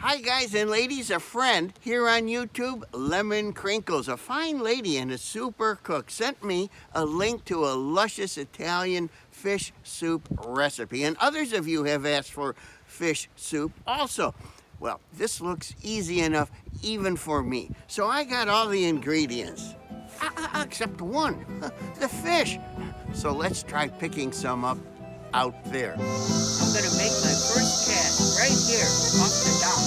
Hi guys and ladies, a friend here on YouTube, Lemoncrinkles, a fine lady and a super cook, sent me a link to a luscious Italian fish soup recipe. And others of you have asked for fish soup also. Well, this looks easy enough even for me. So I got all the ingredients, except one, the fish. So let's try picking some up out there. I'm gonna make my first cast right here off the dock.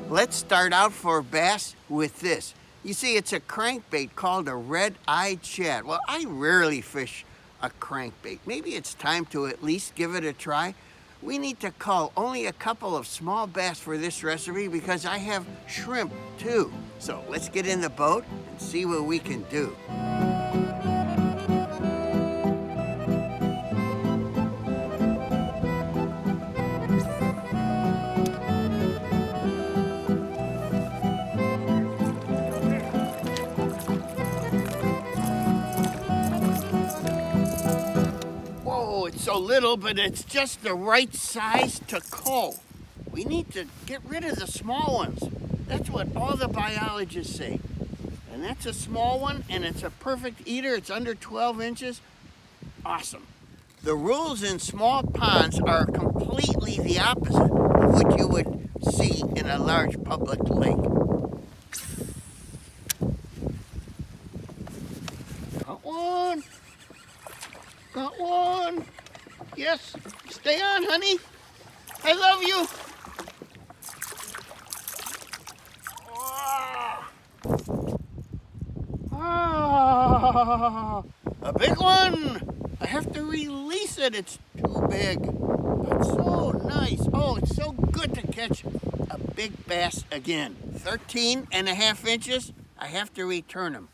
Let's start out for bass with this. You see, it's a crankbait called a red-eyed shad. Well, I rarely fish a crankbait. Maybe it's time to at least give it a try. We need to cull only a couple of small bass for this recipe because I have shrimp too. So let's get in the boat and see what we can do. It's so little, but it's just the right size to cull. We need to get rid of the small ones. That's what all the biologists say. And that's a small one, and it's a perfect eater. It's under 12 inches. Awesome. The rules in small ponds are completely the opposite of what you would see in a large public lake. Got one. Got one. Yes, stay on, honey. I love you. Oh, a big one. I have to release it. It's too big. But so nice. Oh, it's so good to catch a big bass again. 13.5 inches. I have to return him.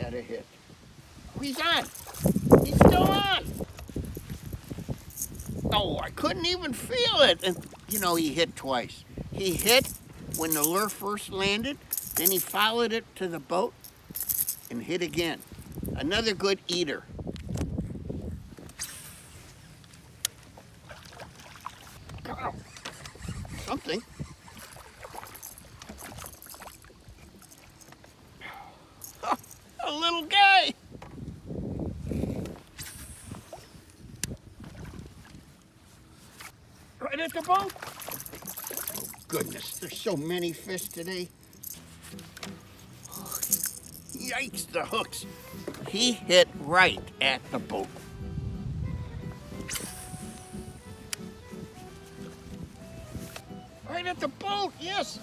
Hit. He's on. He's still on. Oh, I couldn't even feel it. And you know, he hit twice. He hit when the lure first landed, then he followed it to the boat and hit again. Another good eater. Oh, something. A little guy. Right at the boat. Oh, goodness, there's so many fish today. Oh, yikes, the hooks. He hit right at the boat. Right at the boat, yes.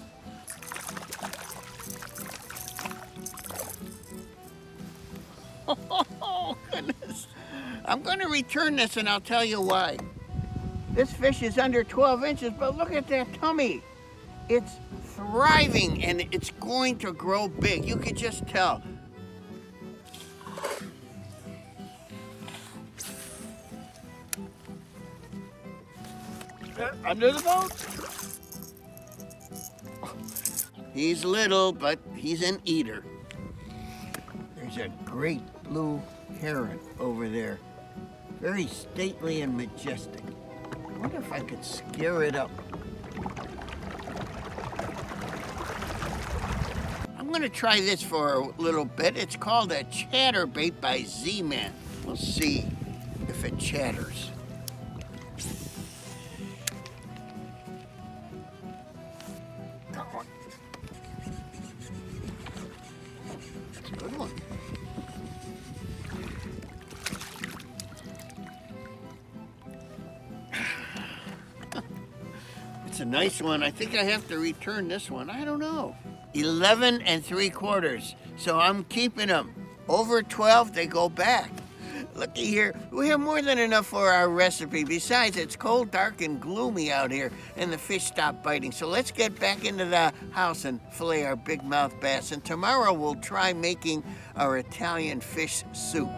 Oh, goodness. I'm going to return this and I'll tell you why. This fish is under 12 inches, but look at that tummy. It's thriving and it's going to grow big. You can just tell. Under the boat. He's little, but he's an eater. There's a great blue heron over there. Very stately and majestic. I wonder if I could scare it up. I'm gonna try this for a little bit. It's called a chatterbait by Z-Man. We'll see if it chatters. That's a good one. It's a nice one. I think I have to return this one. I don't know. 11 3/4. So I'm keeping them. Over 12, they go back. Looky here, we have more than enough for our recipe. Besides, it's cold, dark, and gloomy out here, and the fish stopped biting. So let's get back into the house and fillet our big mouth bass. And tomorrow we'll try making our Italian fish soup.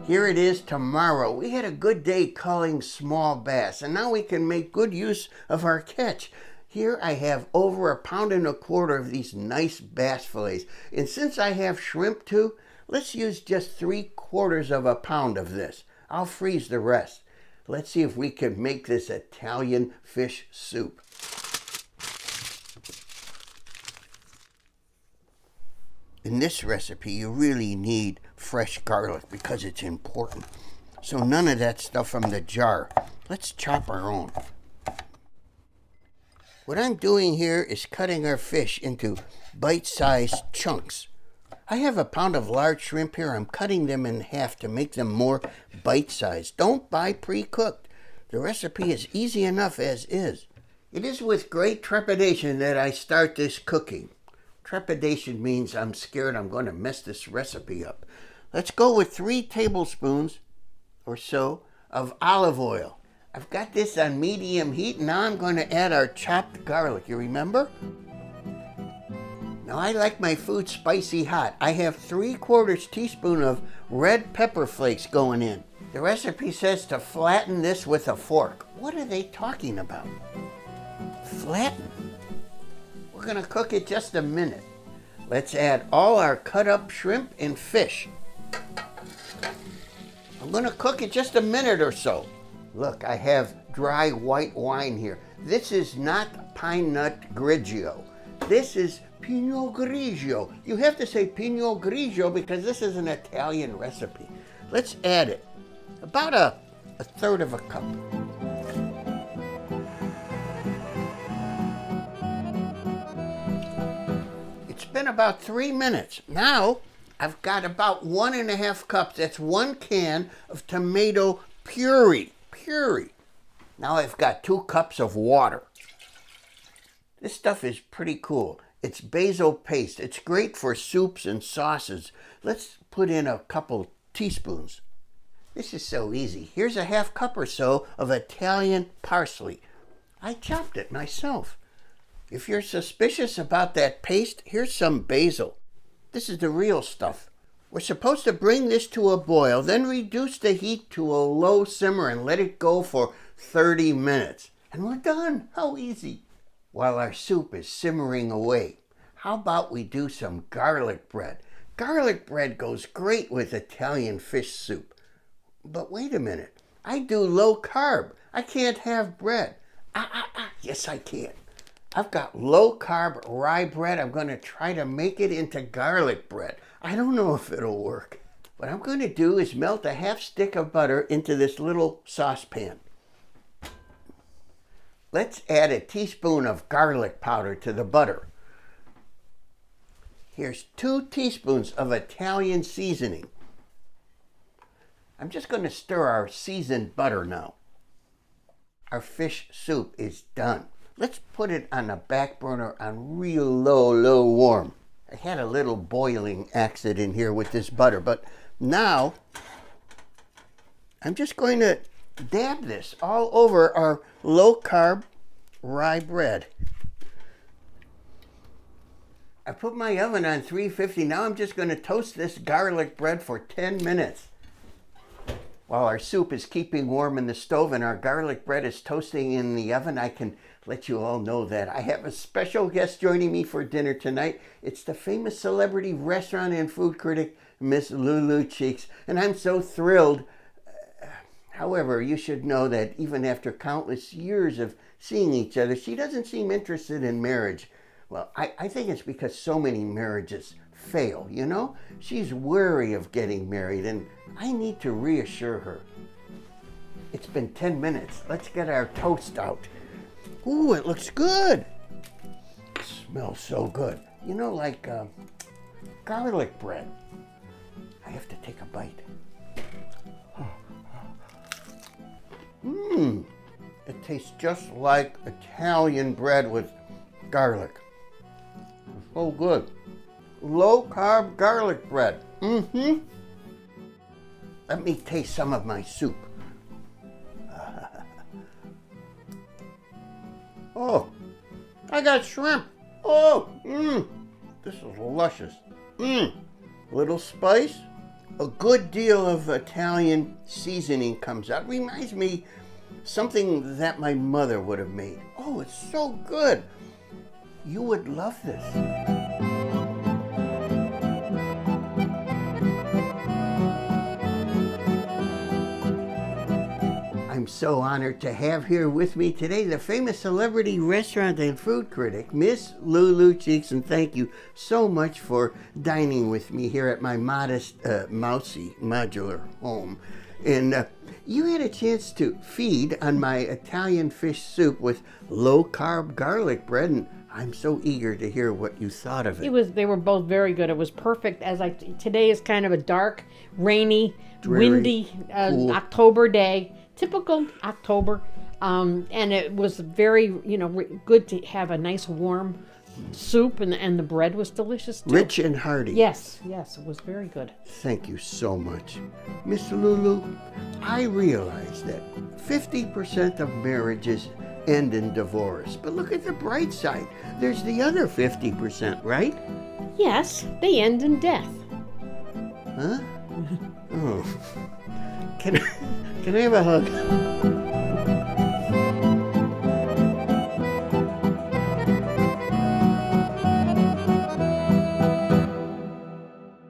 Here it is tomorrow. We had a good day culling small bass, and now we can make good use of our catch. Here I have over 1.25 pounds of these nice bass fillets. And since I have shrimp too, let's use just 3/4 pound of this. I'll freeze the rest. Let's see if we can make this Italian fish soup. In this recipe, you really need fresh garlic because it's important. So none of that stuff from the jar. Let's chop our own. What I'm doing here is cutting our fish into bite-sized chunks. I have 1 pound of large shrimp here. I'm cutting them in half to make them more bite-sized. Don't buy pre-cooked. The recipe is easy enough as is. It is with great trepidation that I start this cooking. Trepidation means I'm scared I'm going to mess this recipe up. Let's go with 3 tablespoons or so of olive oil. I've got this on medium heat, and now I'm going to add our chopped garlic. You remember? Now I like my food spicy hot. I have 3/4 teaspoon of red pepper flakes going in. The recipe says to flatten this with a fork. What are they talking about? Flatten? We're going to cook it just a minute. Let's add all our cut up shrimp and fish. I'm going to cook it just a minute or so. Look, I have dry white wine here. This is not pine nut grigio. This is Pinot Grigio. You have to say Pinot Grigio because this is an Italian recipe. Let's add it. About a 1/3 cup. It's been about 3 minutes. Now I've got about 1.5 cups. That's 1 can of tomato puree. Now I've got 2 cups of water. This stuff is pretty cool. It's basil paste. It's great for soups and sauces. Let's put in a couple teaspoons. This is so easy. Here's a 1/2 cup or so of Italian parsley. I chopped it myself. If you're suspicious about that paste, here's some basil. This is the real stuff. We're supposed to bring this to a boil, then reduce the heat to a low simmer and let it go for 30 minutes. And we're done. How easy. While our soup is simmering away, how about we do some garlic bread? Garlic bread goes great with Italian fish soup. But wait a minute. I do low carb. I can't have bread. Yes, I can. I've got low carb rye bread. I'm going to try to make it into garlic bread. I don't know if it'll work. What I'm going to do is melt a 1/2 stick of butter into this little saucepan. Let's add a teaspoon of garlic powder to the butter. Here's 2 teaspoons of Italian seasoning. I'm just going to stir our seasoned butter now. Our fish soup is done. Let's put it on the back burner on real low warm. I had a little boiling accident here with this butter, but now I'm just going to dab this all over our low-carb rye bread. I put my oven on 350. Now I'm just going to toast this garlic bread for 10 minutes. While our soup is keeping warm in the stove and our garlic bread is toasting in the oven, I can let you all know that I have a special guest joining me for dinner tonight. It's the famous celebrity restaurant and food critic, Miss Lulu Cheeks, and I'm so thrilled. However, you should know that even after countless years of seeing each other, she doesn't seem interested in marriage. Well, I think it's because so many marriages fail, you know? She's wary of getting married, and I need to reassure her. It's been 10 minutes. Let's get our toast out. Ooh, it looks good. It smells so good. You know, like garlic bread. I have to take a bite. Mmm. It tastes just like Italian bread with garlic. It's so good. Low-carb garlic bread. Mm-hmm. Let me taste some of my soup. Oh, I got shrimp. Oh, this is luscious. Little spice. A good deal of Italian seasoning comes out. Reminds me something that my mother would have made. Oh, it's so good. You would love this. I'm so honored to have here with me today the famous celebrity restaurant and food critic, Miss Lulu Cheeks, and thank you so much for dining with me here at my modest, mousy, modular home. And you had a chance to feed on my Italian fish soup with low-carb garlic bread, and I'm so eager to hear what you thought of it. They were both very good. It was perfect. Today is kind of a dark, rainy, Dreary, windy cool October day. Typical October, and it was very, good to have a nice warm soup, and the bread was delicious too. Rich and hearty. Yes, it was very good. Thank you so much. Miss Lulu, I realize that 50% of marriages end in divorce, but look at the bright side. There's the other 50%, right? Yes, they end in death. Huh? Oh. Can I have a hug?